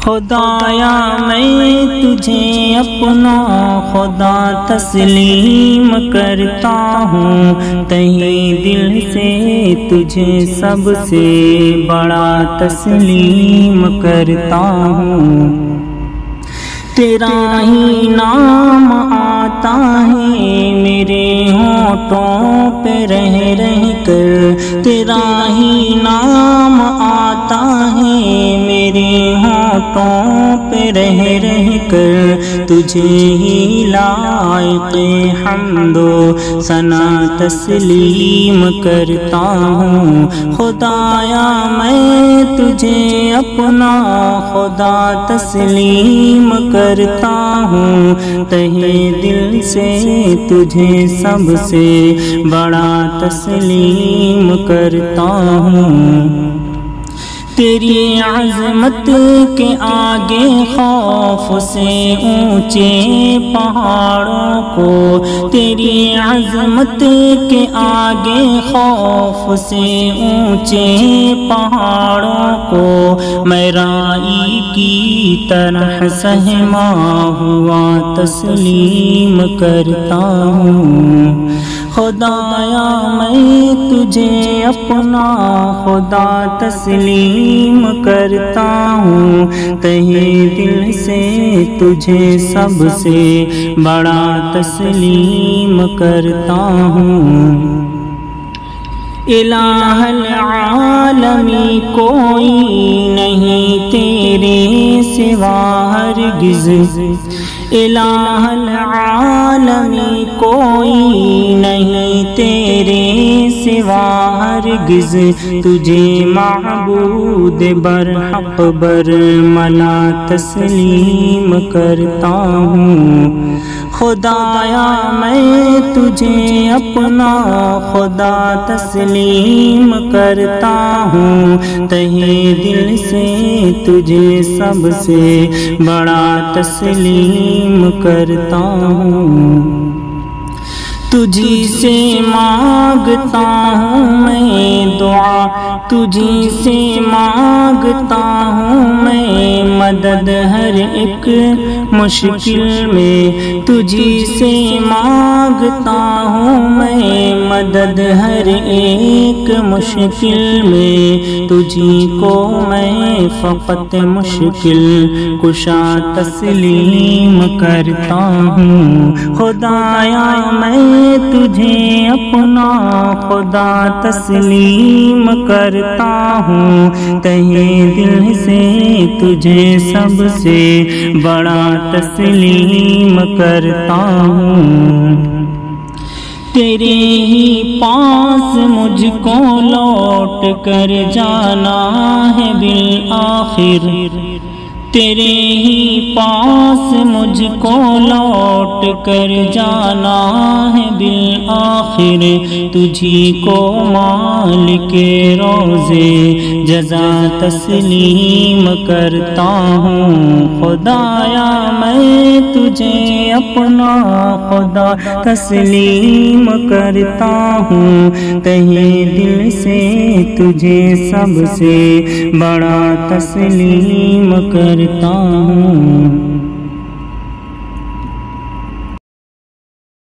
خدایا میں تجھے اپنا خدا تسلیم کرتا ہوں، تہی دل سے تجھے سب سے بڑا تسلیم کرتا ہوں۔ تیرا ہی نام آتا ہے میرے ہونٹوں پہ رہ رہ کر، تیرا ہی نام آتا ہے میرے ہونٹوں پہ رہ رہ کر، تجھے ہی لائق حمد و ثنا تسلیم کرتا ہوں۔ خدایا میں تجھے اپنا خدا تسلیم کرتا ہوں، تہے دل سے تجھے سب سے بڑا تسلیم کرتا ہوں۔ تیری عظمت کے آگے خوف سے اونچے پہاڑوں کو، تیری عظمت کے آگے خوف سے اونچے پہاڑوں کو، میں رائی کی طرح سہما ہوا تسلیم کرتا ہوں۔ خدایا میں تجھے اپنا خدا تسلیم کرتا ہوں، تہے دل سے تجھے سب سے بڑا تسلیم کرتا ہوں۔ الہ العالمی کوئی نہیں تیرے سوا ہرگز، الہ العالمی کوئی نہیں تیرے سوا ہرگز، تجھے معبود برحق برملا تسلیم کرتا ہوں۔ خدایا میں تجھے اپنا خدا تسلیم کرتا ہوں، تہے دل سے تجھے سب سے بڑا تسلیم کرتا ہوں۔ تجھی سے مانگتا ہوں میں دعا، تجھی سے مانگتا ہوں میں مدد ہر ایک مشکل میں، تجھی سے مانگتا ہوں میں مدد ہر ایک مشکل میں، تجھی کو میں فقط مشکل کشا تسلیم کرتا ہوں۔ خدایا میں تجھے اپنا خدا تسلیم کرتا ہوں، تہے دل سے تجھے سب سے بڑا تسلیم کرتا ہوں۔ تیرے ہی پاس مجھ کو لوٹ کر جانا ہے بالآخر، تیرے ہی پاس مجھ کو لوٹ کر جانا ہے بالآخر، تجھی کو مالک روزے جزا تسلیم کرتا ہوں۔ خدایا میں تجھے اپنا خدا تسلیم کرتا ہوں، تہے دل سے تجھے سب سے بڑا تسلیم کرتا ہوں۔